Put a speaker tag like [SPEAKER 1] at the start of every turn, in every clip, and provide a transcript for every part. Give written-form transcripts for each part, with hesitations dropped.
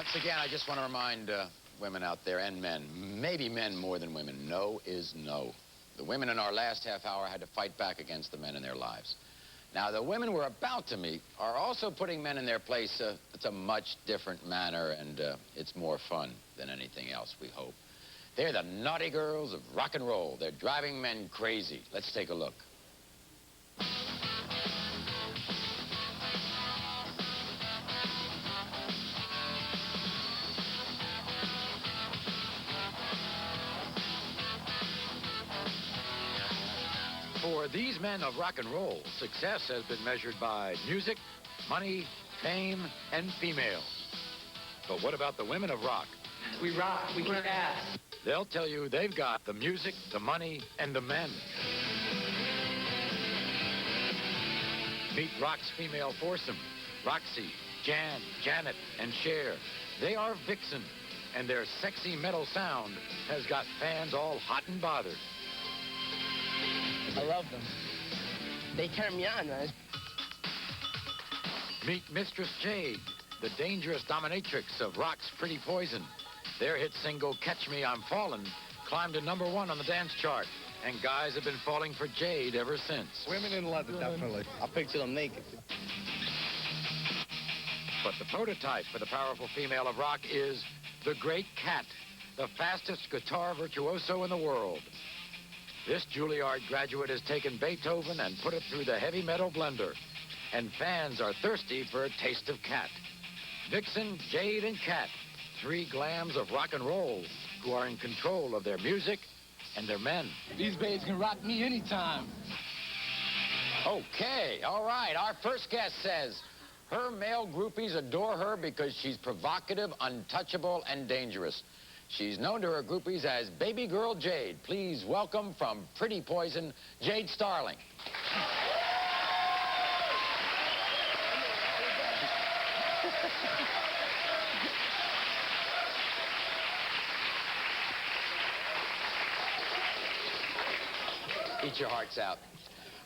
[SPEAKER 1] Once again, I just want to remind women out there and men, maybe men more than women, no is no. The women in our last half hour had to fight back against the men in their lives. Now, the women we're about to meet are also putting men in their place. It's a much different manner, and it's more fun than anything else, we hope. They're the naughty girls of rock and roll. They're driving men crazy. Let's take a look. For these men of rock and roll, success has been measured by music, money, fame, and females. But what about the women of rock?
[SPEAKER 2] We rock, we kick ass.
[SPEAKER 1] They'll tell you they've got the music, the money, and the men. Meet rock's female foursome, Roxy, Jan, Janet, and Cher. They are Vixen, and their sexy metal sound has got fans all hot and bothered.
[SPEAKER 2] I love them. They turn me on, man.
[SPEAKER 1] Meet Mistress Jade, the dangerous dominatrix of rock's Pretty Poison. Their hit single, Catch Me, I'm Fallin', climbed to #1 on the dance chart, and guys have been falling for Jade ever since.
[SPEAKER 3] Women in leather, definitely.
[SPEAKER 2] I picture them naked.
[SPEAKER 1] But the prototype for the powerful female of rock is the Great Cat, the fastest guitar virtuoso in the world. This Juilliard graduate has taken Beethoven and put it through the heavy metal blender, and fans are thirsty for a taste of Cat. Vixen, Jade, and Cat, three glams of rock and roll who are in control of their music and their men.
[SPEAKER 2] These babes can rock me anytime.
[SPEAKER 1] Okay, all right. Our first guest says her male groupies adore her because she's provocative, untouchable, and dangerous. She's known to her groupies as Baby Girl Jade. Please welcome from Pretty Poison, Jade Starling. Eat your hearts out.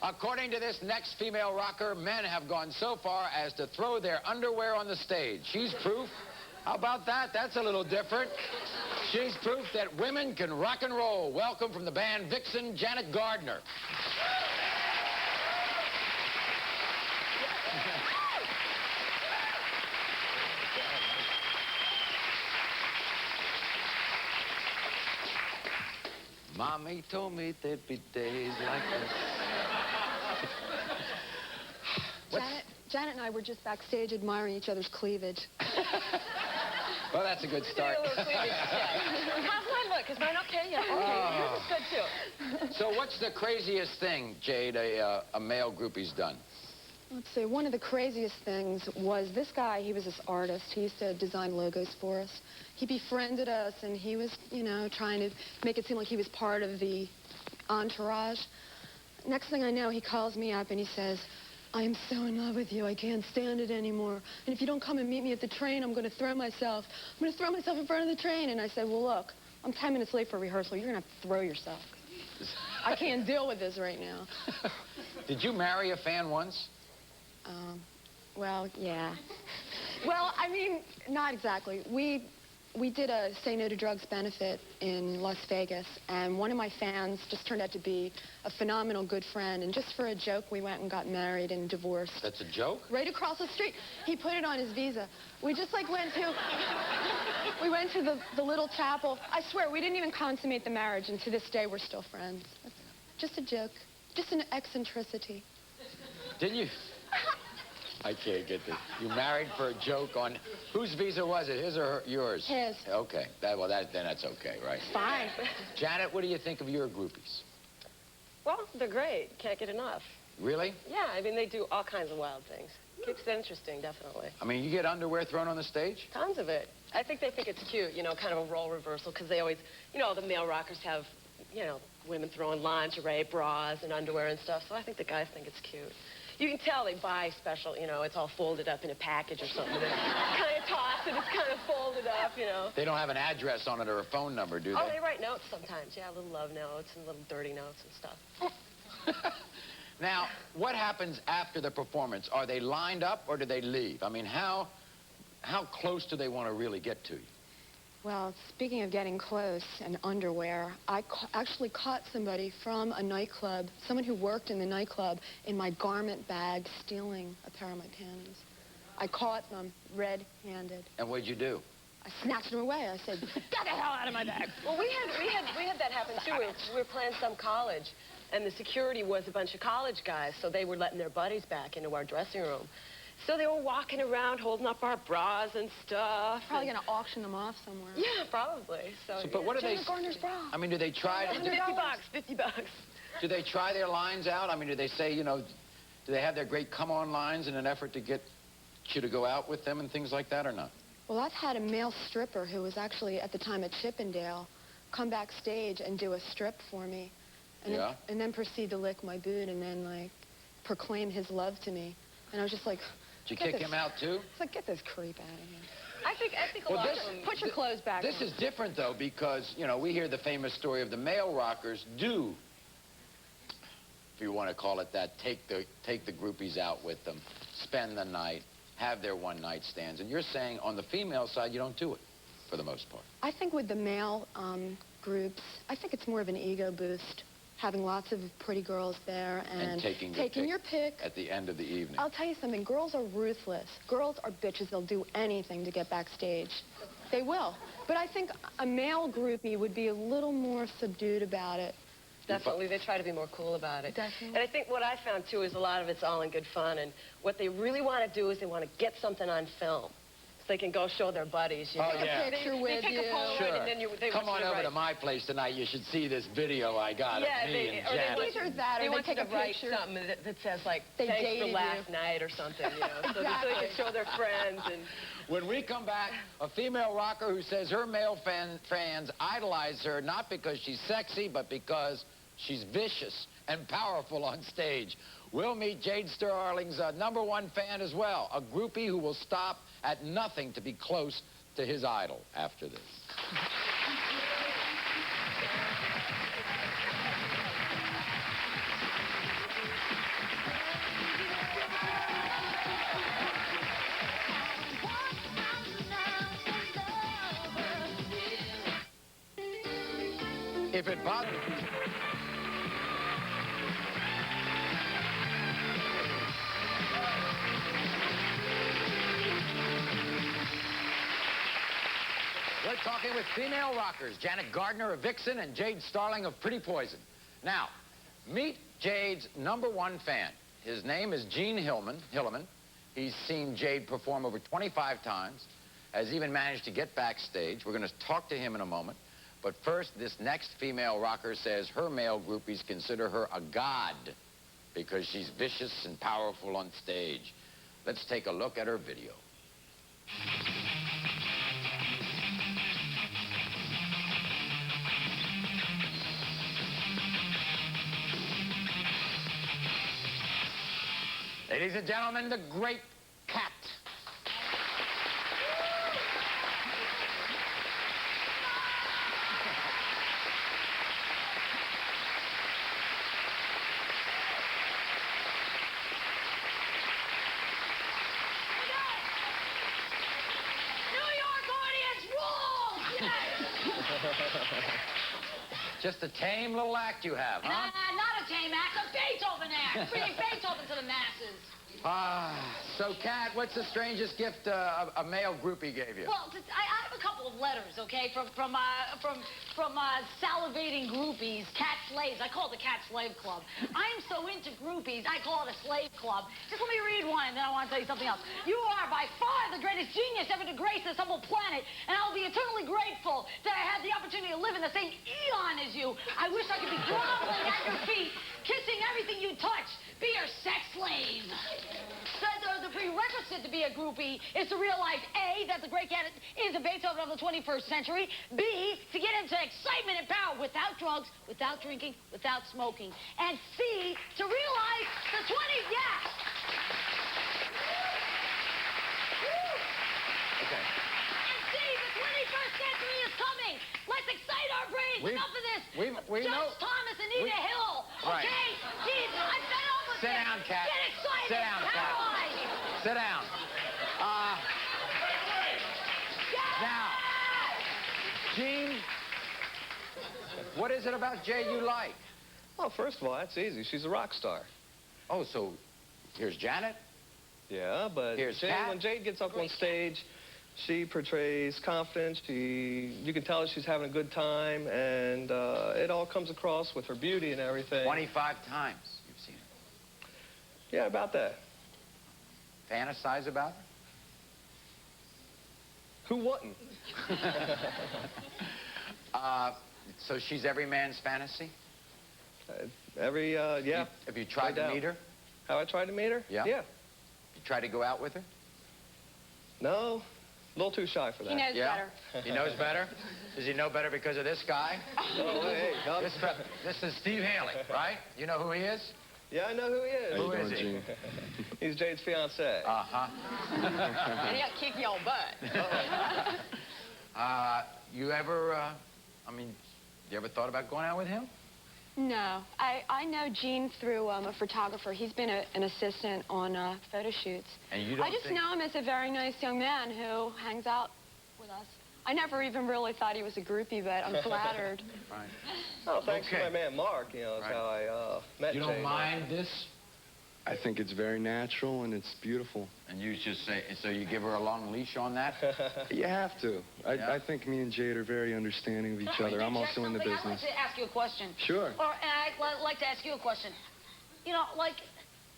[SPEAKER 1] According to this next female rocker, men have gone so far as to throw their underwear on the stage. She's proof. How about that? That's a little different. She's proof that women can rock and roll. Welcome from the band Vixen, Janet Gardner. Mommy told me there'd be days like this.
[SPEAKER 4] Janet and I were just backstage admiring each other's cleavage.
[SPEAKER 1] Well, that's a good start.
[SPEAKER 5] How's mine look? Is mine okay? Yeah, okay. Yours is good, too.
[SPEAKER 1] So what's the craziest thing, Jade, a male groupie's done?
[SPEAKER 4] Let's see, one of the craziest things was this guy. He was this artist. He used to design logos for us. He befriended us, and he was, you know, trying to make it seem like he was part of the entourage. Next thing I know, he calls me up, and he says, I am so in love with you. I can't stand it anymore. And if you don't come and meet me at the train, I'm going to throw myself. I'm going to throw myself in front of the train. And I said, well, look, I'm 10 minutes late for rehearsal. You're going to have to throw yourself. I can't deal with this right now.
[SPEAKER 1] Did you marry a fan once?
[SPEAKER 4] Well, yeah. Well, I mean, not exactly. We did a Say No to Drugs benefit in Las Vegas, and one of my fans just turned out to be a phenomenal good friend, and just for a joke, we went and got married and divorced.
[SPEAKER 1] That's a joke?
[SPEAKER 4] Right across the street. He put it on his visa. We just, like, went to the little chapel. I swear, we didn't even consummate the marriage, and to this day, we're still friends. Just a joke. Just an eccentricity.
[SPEAKER 1] Didn't you? I can't get this. You married for a joke on... Whose visa was it, his or yours?
[SPEAKER 4] His.
[SPEAKER 1] Okay. Then that's okay, right?
[SPEAKER 4] Fine.
[SPEAKER 1] Janet, what do you think of your groupies?
[SPEAKER 5] Well, they're great. Can't get enough.
[SPEAKER 1] Really?
[SPEAKER 5] Yeah, I mean, they do all kinds of wild things. Keeps it interesting, definitely.
[SPEAKER 1] I mean, you get underwear thrown on the stage?
[SPEAKER 5] Tons of it. I think they think it's cute, you know, kind of a role reversal, because they always, you know, the male rockers have, you know, women throwing lingerie, bras, and underwear and stuff, so I think the guys think it's cute. You can tell they buy special, you know, it's all folded up in a package or something. They kind of toss it, it's kind of folded up, you know.
[SPEAKER 1] They don't have an address on it or a phone number, do they?
[SPEAKER 5] Oh, they write notes sometimes, yeah, little love notes and little dirty notes and stuff.
[SPEAKER 1] Now, what happens after the performance? Are they lined up or do they leave? I mean, how how close do they want to really get to you?
[SPEAKER 4] Well, speaking of getting close and underwear, I actually caught somebody from a nightclub, someone who worked in the nightclub, in my garment bag stealing a pair of my panties. I caught them red-handed.
[SPEAKER 1] And what'd you do?
[SPEAKER 4] I snatched them away. I said, "Get the hell out of my bag!"
[SPEAKER 5] Well, we had that happen too. We were playing some college, and the security was a bunch of college guys, so they were letting their buddies back into our dressing room. So they were walking around holding up our bras and stuff.
[SPEAKER 4] Probably going to auction them off somewhere.
[SPEAKER 5] Yeah, probably. So
[SPEAKER 1] But what do they...
[SPEAKER 4] Gardner's bra.
[SPEAKER 1] I mean, do they try...
[SPEAKER 5] $50.
[SPEAKER 1] Do they try their lines out? I mean, do they say, you know, do they have their great come-on lines in an effort to get you to go out with them and things like that, or not?
[SPEAKER 4] Well, I've had a male stripper who was actually, at the time, at Chippendale, come backstage and do a strip for me. And
[SPEAKER 1] Yeah?
[SPEAKER 4] and then proceed to lick my boot and then, like, proclaim his love to me. And I was just like...
[SPEAKER 1] Did you kick him out, too?
[SPEAKER 4] It's like, get this creep out of here.
[SPEAKER 5] I think a lot of them...
[SPEAKER 4] Put your clothes back
[SPEAKER 1] This
[SPEAKER 4] on.
[SPEAKER 1] is different, though, because, you know, we hear the famous story of the male rockers do, if you want to call it that, take the groupies out with them, spend the night, have their one-night stands. And you're saying on the female side, you don't do it, for the most part.
[SPEAKER 4] I think with the male groups, I think it's more of an ego boost, having lots of pretty girls there and
[SPEAKER 1] taking
[SPEAKER 4] your pick.
[SPEAKER 1] At the end of the evening.
[SPEAKER 4] I'll tell you something. Girls are ruthless. Girls are bitches. They'll do anything to get backstage. They will. But I think a male groupie would be a little more subdued about it.
[SPEAKER 5] Definitely, they try to be more cool about it.
[SPEAKER 4] Definitely.
[SPEAKER 5] And I think what I found, too, is a lot of it's all in good fun. And what they really want to do is they want to get something on film. So they can go show their buddies, you know.
[SPEAKER 1] Oh, yeah.
[SPEAKER 4] A picture
[SPEAKER 5] They
[SPEAKER 4] with
[SPEAKER 5] pick
[SPEAKER 4] you.
[SPEAKER 5] a Polaroid
[SPEAKER 1] Sure.
[SPEAKER 5] and then they
[SPEAKER 1] Come
[SPEAKER 5] want
[SPEAKER 1] on
[SPEAKER 5] you to
[SPEAKER 1] over
[SPEAKER 5] write.
[SPEAKER 1] to my place tonight. You should see this video I got
[SPEAKER 5] Yeah,
[SPEAKER 1] of me and
[SPEAKER 5] or they
[SPEAKER 1] Janet.
[SPEAKER 5] want-
[SPEAKER 4] Either that or
[SPEAKER 5] they
[SPEAKER 4] they
[SPEAKER 5] want
[SPEAKER 4] take
[SPEAKER 5] you
[SPEAKER 4] a
[SPEAKER 5] to write
[SPEAKER 4] picture.
[SPEAKER 5] something that says, like,
[SPEAKER 4] They
[SPEAKER 5] thanks for
[SPEAKER 4] dated
[SPEAKER 5] last
[SPEAKER 4] you.
[SPEAKER 5] night or something, you know, so they can show their friends. And
[SPEAKER 1] When we come back, a female rocker who says her male fans idolize her not because she's sexy, but because she's vicious and powerful on stage. We'll meet Jade Starling's #1 fan as well, a groupie who will stop at nothing to be close to his idol after this. If it bothers We're talking with female rockers, Janet Gardner of Vixen and Jade Starling of Pretty Poison. Now, meet Jade's #1 fan. His name is Gene Hilleman. He's seen Jade perform over 25 times, has even managed to get backstage. We're going to talk to him in a moment. But first, this next female rocker says her male groupies consider her a god because she's vicious and powerful on stage. Let's take a look at her video. Ladies and gentlemen, the great cat. Just a tame little act you have, huh?
[SPEAKER 3] Not a tame act, a Beethoven act. Bringing Beethoven to the masses.
[SPEAKER 1] So, Kat, what's the strangest gift a male groupie gave you?
[SPEAKER 3] Well, I have a couple of letters, okay, from salivating groupies, cat slaves. I call it the Cat Slave Club. I'm so into groupies, I call it a slave club. Just let me read one, and then I want to tell you something else. You are by far the greatest genius ever to grace this humble planet, and I'll be eternally grateful that I had the opportunity to live in the same eon as you. I wish I could be groveling at your feet, kissing everything you touch, be your sex slave. The prerequisite to be a groupie is to realize, A, that the great cat is a Beethoven of the 21st century, B, to get into excitement and power without drugs, without drinking, without smoking, and C, to realize the 20... Yeah!
[SPEAKER 1] Okay.
[SPEAKER 3] And C, the 21st century is coming! Let's excite our brains! Enough of this!
[SPEAKER 1] We know...
[SPEAKER 3] Judge Thomas, Anita Hill,
[SPEAKER 1] Right.
[SPEAKER 3] okay? Jeez, I'm fed up with
[SPEAKER 1] Sit
[SPEAKER 3] this.
[SPEAKER 1] down, Kat.
[SPEAKER 3] Get excited!
[SPEAKER 1] Sit down, Kat.
[SPEAKER 3] Paralyzed.
[SPEAKER 1] Sit down. What is it about Jade you like?
[SPEAKER 6] Well, first of all, that's easy. She's a rock star.
[SPEAKER 1] Oh, so here's Janet.
[SPEAKER 6] Yeah, but
[SPEAKER 1] Here's
[SPEAKER 6] Jade,
[SPEAKER 1] Kat.
[SPEAKER 6] when Jade gets up on stage, she portrays confidence. You can tell that she's having a good time, and it all comes across with her beauty and everything.
[SPEAKER 1] 25 times you've seen her.
[SPEAKER 6] Yeah, about that.
[SPEAKER 1] Fantasize about her?
[SPEAKER 6] Who wouldn't?
[SPEAKER 1] So she's every man's fantasy?
[SPEAKER 6] Yeah.
[SPEAKER 1] Have you tried
[SPEAKER 6] No
[SPEAKER 1] to
[SPEAKER 6] doubt.
[SPEAKER 1] meet her?
[SPEAKER 6] Have I tried to meet her?
[SPEAKER 1] Yeah.
[SPEAKER 6] Yeah.
[SPEAKER 1] You tried to go out with her?
[SPEAKER 6] No, a little too shy for that.
[SPEAKER 4] He knows
[SPEAKER 1] Yeah?
[SPEAKER 4] better.
[SPEAKER 1] He knows better? Does he know better because of this guy?
[SPEAKER 6] Oh, hey,
[SPEAKER 1] This is Steve Haley, right? You know who he is?
[SPEAKER 6] Yeah, I know who he is.
[SPEAKER 1] Who is he?
[SPEAKER 6] He's Jade's fiancé.
[SPEAKER 1] Uh-huh.
[SPEAKER 5] And he'll kick your butt.
[SPEAKER 1] You ever, you ever thought about going out with him?
[SPEAKER 4] No. I know Gene through a photographer. He's been an assistant on photo shoots.
[SPEAKER 1] And you don't
[SPEAKER 4] I just
[SPEAKER 1] think...
[SPEAKER 4] know him as a very nice young man who hangs out with us. I never even really thought he was a groupie, but I'm flattered.
[SPEAKER 1] Right.
[SPEAKER 6] Oh, thanks
[SPEAKER 1] Okay.
[SPEAKER 6] to my man Mark, that's
[SPEAKER 1] Right.
[SPEAKER 6] how I met
[SPEAKER 1] You
[SPEAKER 6] Jade.
[SPEAKER 1] don't mind this?
[SPEAKER 7] I think it's very natural and it's beautiful.
[SPEAKER 1] And you just say, so you give her a long leash on that?
[SPEAKER 7] You have to.
[SPEAKER 1] Yeah.
[SPEAKER 7] I think me and Jade are very understanding of each
[SPEAKER 3] Can I
[SPEAKER 7] other. I'm
[SPEAKER 3] interject
[SPEAKER 7] also in the
[SPEAKER 3] something? I'd like
[SPEAKER 7] business.
[SPEAKER 3] to ask you a question.
[SPEAKER 7] Sure.
[SPEAKER 3] I'd like to ask you a question. You know, like,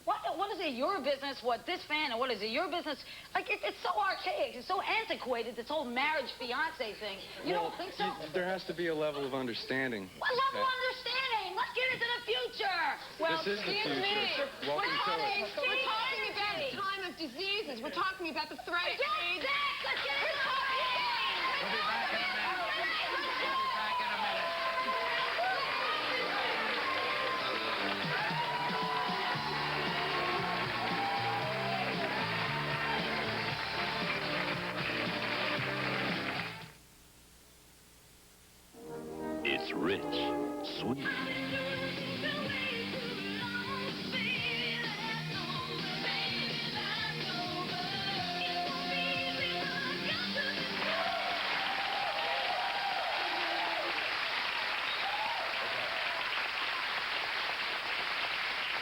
[SPEAKER 3] what is it your business, what this fan, and what is it your business? Like, it's so archaic, it's so antiquated, this whole marriage fiance thing. You don't think so?
[SPEAKER 7] There has to be a level of understanding.
[SPEAKER 3] What level of understanding? Let's get into the future.
[SPEAKER 4] Well,
[SPEAKER 7] This is the
[SPEAKER 4] excuse
[SPEAKER 7] future.
[SPEAKER 4] me.
[SPEAKER 7] Welcome to it.
[SPEAKER 4] We're talking about the time of diseases. We're talking about the threat of AIDS.
[SPEAKER 3] Let's get into the
[SPEAKER 1] We'll be back in a minute. We'll be back in a minute.
[SPEAKER 8] It's rich, sweet.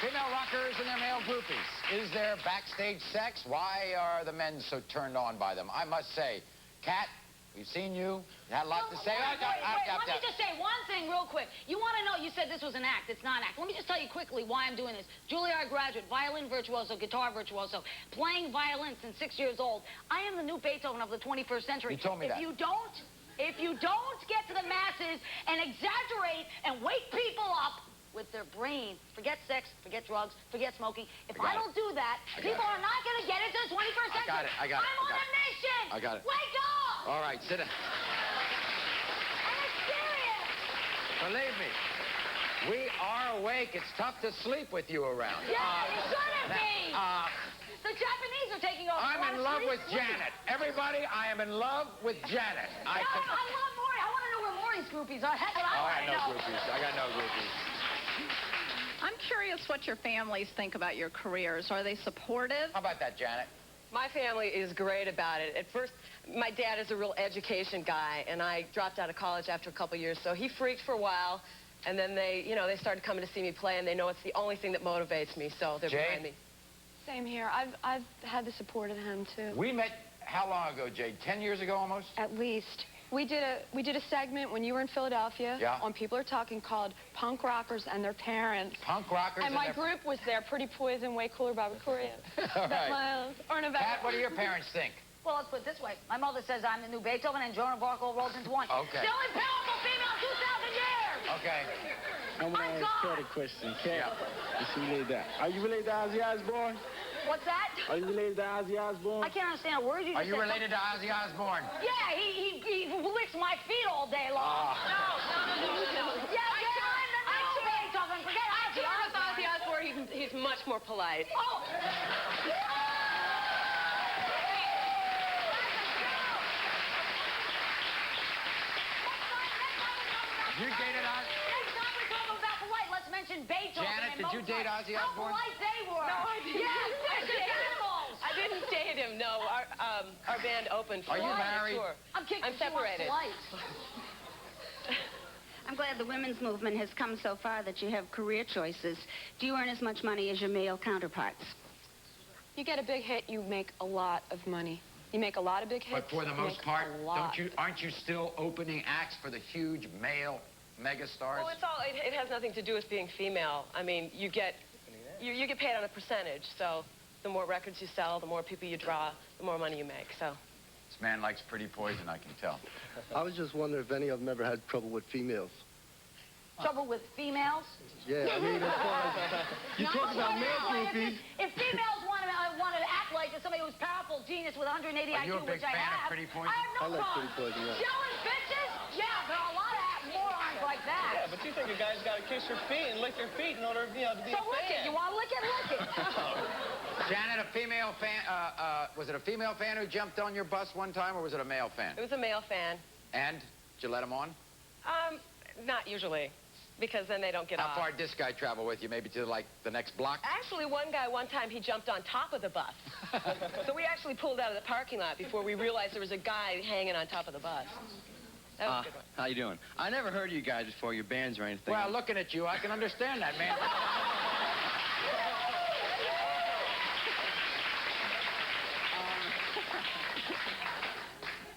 [SPEAKER 1] Female rockers and their male groupies. Is there backstage sex? Why are the men so turned on by them? I must say, Kat, we've seen you. You had a lot to say.
[SPEAKER 3] Wait, let me just say one thing real quick. You want to know, you said this was an act. It's not an act. Let me just tell you quickly why I'm doing this. Juilliard graduate, violin virtuoso, guitar virtuoso, playing violin since 6 years old. I am the new Beethoven of the 21st century.
[SPEAKER 1] You told me that.
[SPEAKER 3] If you don't get to the masses and exaggerate and wake people up with their brain, forget sex, forget drugs, forget smoking. If I don't do that, people are not going to get into the 21st century.
[SPEAKER 1] I got it.
[SPEAKER 3] I'm on a mission.
[SPEAKER 1] I got it.
[SPEAKER 3] Wake up!
[SPEAKER 1] All right, sit down.
[SPEAKER 3] And it's serious.
[SPEAKER 1] Believe me, we are awake. It's tough to sleep with you around.
[SPEAKER 3] Yeah, you shouldn't be. The Japanese are taking over.
[SPEAKER 1] I'm in love with Janet. Everybody, I am in love with Janet.
[SPEAKER 3] I love Maury. I want to know where Maury's groupies are. Heck,
[SPEAKER 1] I got no groupies. I got no groupies.
[SPEAKER 9] I'm curious what your families think about your careers. Are they supportive?
[SPEAKER 1] How about that, Janet?
[SPEAKER 5] My family is great about it. At first, my dad is a real education guy, and I dropped out of college after a couple years, so he freaked for a while, and then they started coming to see me play, and they know it's the only thing that motivates me, so they're behind me.
[SPEAKER 4] Same here. I've had the support of him, too.
[SPEAKER 1] We met how long ago, Jade? 10 years ago almost?
[SPEAKER 4] At least. We did a segment when you were in Philadelphia on People Are Talking called Punk Rockers and Their Parents.
[SPEAKER 1] Punk rockers
[SPEAKER 4] and my group was there, Pretty Poison, Way Cooler, Barbara Korea.
[SPEAKER 1] All right. Kat, what do your parents think?
[SPEAKER 3] Well, let's put it this way. My mother says I'm the new Beethoven and Joan of Arc all rolled into one.
[SPEAKER 1] Okay.
[SPEAKER 3] Still in powerful female 2,000 years.
[SPEAKER 1] Okay.
[SPEAKER 2] I want to ask Kat a question. Kat, is she related to? Are you related to Ozzy Osbourne?
[SPEAKER 3] What's that?
[SPEAKER 2] Are you related to Ozzy Osbourne?
[SPEAKER 3] I can't understand a word you
[SPEAKER 1] Are
[SPEAKER 3] just
[SPEAKER 1] you
[SPEAKER 3] said.
[SPEAKER 1] related to Ozzy Osbourne?
[SPEAKER 3] Yeah, he licks my feet all day long. No. Yeah, I'm the new Beethoven. Forget Ozzy Osbourne.
[SPEAKER 5] Ozzy Osbourne, he's much more polite.
[SPEAKER 3] Oh.
[SPEAKER 1] You dated Ozzy?
[SPEAKER 3] Next time we talk about polite, let's mention Beethoven.
[SPEAKER 1] Janet,
[SPEAKER 3] and
[SPEAKER 1] did you date
[SPEAKER 3] Mozart.
[SPEAKER 1] Ozzy Osbourne?
[SPEAKER 3] How polite they were.
[SPEAKER 5] No, I didn't.
[SPEAKER 3] Yes, precious animals.
[SPEAKER 5] I didn't date him, no. Our band opened for
[SPEAKER 1] Are you
[SPEAKER 5] him on
[SPEAKER 1] married?
[SPEAKER 5] tour.
[SPEAKER 3] I'm kidding.
[SPEAKER 5] I'm separated.
[SPEAKER 3] Polite.
[SPEAKER 10] I'm glad the women's movement has come so far that you have career choices. Do you earn as much money as your male counterparts?
[SPEAKER 4] You get a big hit, you make a lot of money. You make a lot of big hits.
[SPEAKER 1] But for the most part, aren't you still opening acts for the huge male megastars?
[SPEAKER 5] Well, it has nothing to do with being female. I mean, you get paid on a percentage, so the more records you sell, the more people you draw, the more money you make, so.
[SPEAKER 1] This man likes pretty poison, I can tell.
[SPEAKER 11] I was just wondering if any of them ever had trouble with females.
[SPEAKER 3] Trouble with females?
[SPEAKER 11] Yeah, I mean, as far as... You talk about male groupies.
[SPEAKER 3] If females want to act like somebody who's powerful, genius with 180 IQ, which I have,
[SPEAKER 1] Pretty Poison?
[SPEAKER 3] I have no
[SPEAKER 11] like
[SPEAKER 3] problem.
[SPEAKER 11] Pretty Poison, yeah.
[SPEAKER 3] Killing bitches? Yeah, there are a lot of morons like that.
[SPEAKER 6] Yeah, but you think a guy's got to kiss your feet and lick your feet in order, to be a fan.
[SPEAKER 3] So lick it. You want to lick it? Lick it.
[SPEAKER 1] Janet, a female fan, was it a female fan who jumped on your bus one time, or was it a male fan?
[SPEAKER 5] It was a male fan.
[SPEAKER 1] And? Did you let him on?
[SPEAKER 5] Not usually, because then they don't get off.
[SPEAKER 1] How far did this guy travel with you? Maybe to, like, the next block?
[SPEAKER 5] Actually, one guy, one time, he jumped on top of the bus. So we actually pulled out of the parking lot before we realized there was a guy hanging on top of the bus. That was a good one.
[SPEAKER 12] How you doing? I never heard of you guys before, your bands or anything.
[SPEAKER 1] Well, looking at you, I can understand that, man.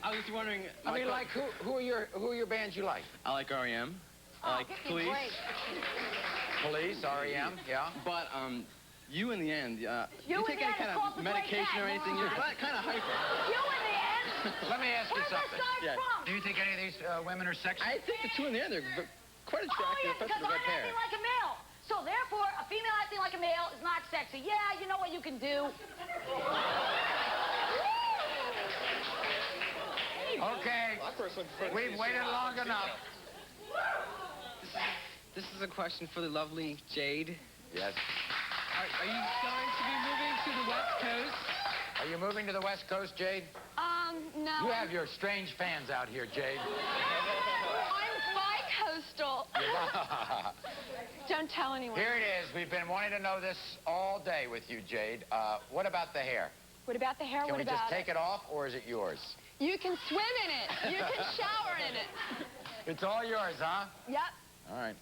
[SPEAKER 12] I was just wondering...
[SPEAKER 1] I mean, like, who are your bands you like?
[SPEAKER 12] I like R.E.M. I like Police.
[SPEAKER 1] Police, R.E.M., yeah.
[SPEAKER 12] But, you in the end, you take any kind of medication or anything? You're kind of hyper.
[SPEAKER 3] You in the end?
[SPEAKER 1] Let me ask you
[SPEAKER 3] Where's
[SPEAKER 1] something.
[SPEAKER 3] this guy from?
[SPEAKER 1] Do you think any of these women are sexy?
[SPEAKER 12] I think the two in the end are quite attractive,
[SPEAKER 3] Because
[SPEAKER 12] especially
[SPEAKER 3] I'm
[SPEAKER 12] red hair.
[SPEAKER 3] acting like a male. So therefore, a female acting like a male is not sexy. Yeah, you know what you can do.
[SPEAKER 1] Okay, we've waited long enough.
[SPEAKER 13] This is a question for the lovely Jade.
[SPEAKER 1] Yes.
[SPEAKER 13] Are you going to be moving to the West Coast?
[SPEAKER 1] Are you moving to the West Coast, Jade?
[SPEAKER 4] No.
[SPEAKER 1] You have your strange fans out here, Jade.
[SPEAKER 4] I'm bi-coastal. Don't tell anyone.
[SPEAKER 1] Here it is. We've been wanting to know this all day with you, Jade. What about the hair?
[SPEAKER 4] What about the hair?
[SPEAKER 1] Can
[SPEAKER 4] What
[SPEAKER 1] we
[SPEAKER 4] about
[SPEAKER 1] just take it off, or is it yours?
[SPEAKER 4] You can swim in it. You can shower in it.
[SPEAKER 1] It's all yours, huh?
[SPEAKER 4] Yep.
[SPEAKER 1] All right.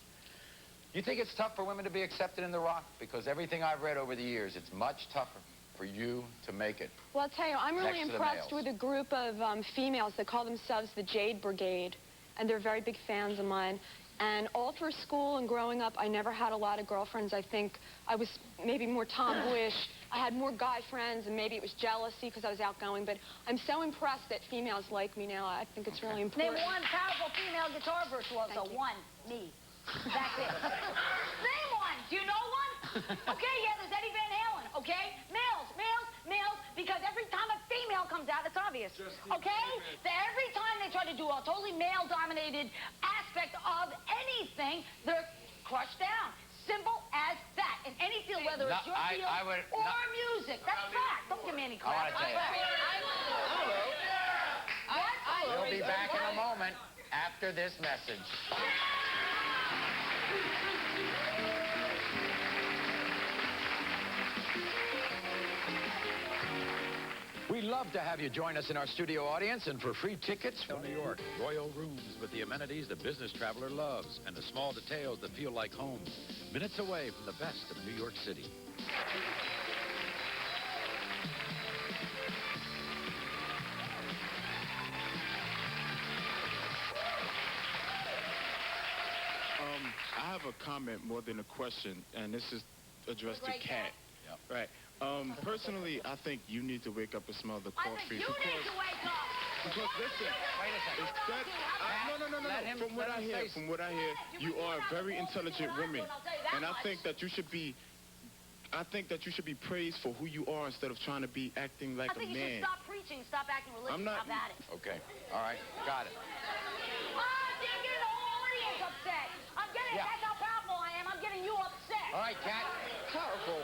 [SPEAKER 1] You think it's tough for women to be accepted in the rock? Because everything I've read over the years, it's much tougher for you to make it.
[SPEAKER 4] Well, I'll tell you, I'm really
[SPEAKER 1] Next to the
[SPEAKER 4] impressed
[SPEAKER 1] males.
[SPEAKER 4] with a group of females that call themselves the Jade Brigade, and they're very big fans of mine. And all through school and growing up, I never had a lot of girlfriends. I think I was maybe more tomboyish. I had more guy friends, and maybe it was jealousy because I was outgoing. But I'm so impressed that females like me now. I think it's really important.
[SPEAKER 3] Name one powerful female guitar virtuoso. One. Me. That's it. Name one. Do you know one? Okay, yeah, there's Eddie Van Halen. Okay? Males, males, males, because every time a female comes out, it's obvious. Okay? Every time they try to do a totally male-dominated aspect of anything, they're crushed down. Simple as that. In any field, whether it's your field or music. That's fact. Don't give me any crap.
[SPEAKER 1] I want to tell you. We'll be back in a moment after this message. We'd love to have you join us in our studio audience, and for free tickets from New York. Royal rooms with the amenities the business traveler loves and the small details that feel like home. Minutes away from the best of New York City.
[SPEAKER 14] I have a comment more than a question, and this is addressed to Kat.
[SPEAKER 1] Yep.
[SPEAKER 14] Right. Personally, I think you need to wake up and smell the
[SPEAKER 3] I
[SPEAKER 14] coffee.
[SPEAKER 3] think you need to wake up.
[SPEAKER 14] Because listen,
[SPEAKER 1] Wait a second.
[SPEAKER 14] no. From what I hear, you are a very intelligent woman, and I think that you should be. I think that you should be praised for who you are instead of trying to be acting like a man.
[SPEAKER 3] I think you should stop preaching, stop acting religious.
[SPEAKER 14] I'm not.
[SPEAKER 3] Stop at it.
[SPEAKER 1] Okay. All right. Got it.
[SPEAKER 3] I'm getting the whole audience upset. That's how powerful I am. I'm getting you upset.
[SPEAKER 1] All right, Kat.
[SPEAKER 6] Powerful.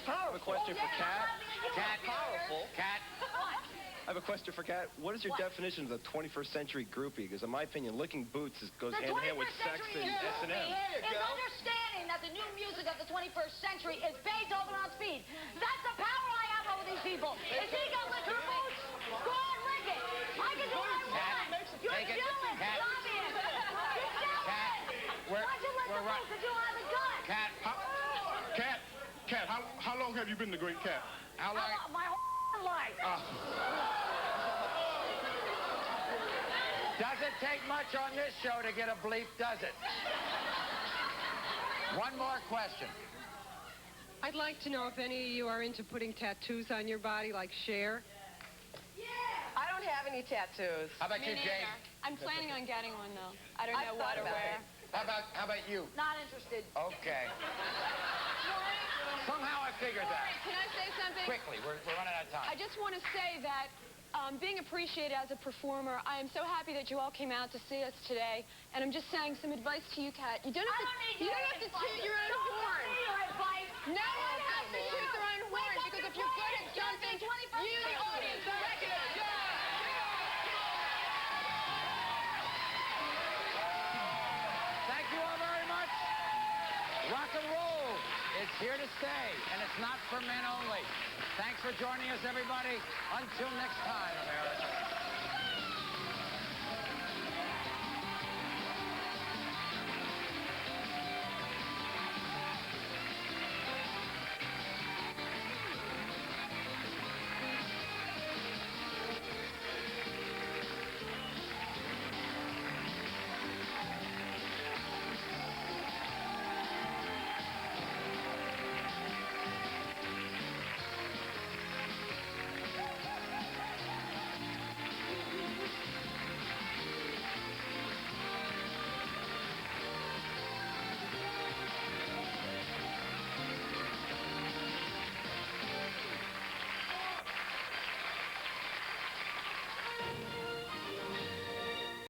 [SPEAKER 6] I have a question for Kat.
[SPEAKER 1] Kat.
[SPEAKER 6] Powerful.
[SPEAKER 1] Kat.
[SPEAKER 15] I have a question for Kat. What is your definition of the 21st century groupie? Because in my opinion, licking boots goes hand in hand with sex and S&M.
[SPEAKER 3] Is understanding that the new music of the 21st century is Beethoven on speed. That's the power I have over these people. If he can lick her boots, go on, lick it. I can do what I want. You're
[SPEAKER 1] Take it.
[SPEAKER 3] jealous.
[SPEAKER 1] Kat.
[SPEAKER 3] Stop it. You're jealous.
[SPEAKER 1] right.
[SPEAKER 3] Because you are the gun.
[SPEAKER 14] Cat, how long have you been the great cat?
[SPEAKER 1] How long?
[SPEAKER 3] My whole life.
[SPEAKER 1] Does it take much on this show to get a bleep, does it? One more question.
[SPEAKER 16] I'd like to know if any of you are into putting tattoos on your body, like Cher.
[SPEAKER 5] I don't have any tattoos.
[SPEAKER 1] How about you, Jade?
[SPEAKER 4] I'm planning on getting one, though. I don't know
[SPEAKER 5] what
[SPEAKER 4] what or
[SPEAKER 5] about
[SPEAKER 4] where.
[SPEAKER 1] How about you?
[SPEAKER 3] Not interested.
[SPEAKER 1] Okay. Somehow I figured that.
[SPEAKER 4] Can I say something?
[SPEAKER 1] Quickly, we're running out of time.
[SPEAKER 4] I just want to say that being appreciated as a performer, I am so happy that you all came out to see us today. And I'm just saying some advice to you, Kat. You don't have to toot your own horn. No one has to toot their own horn because if you're good at something, you, the audience, are recognized.
[SPEAKER 1] Thank you all very much. Rock and roll is here to stay, and it's not for men only. Thanks for joining us, everybody. Until next time, America.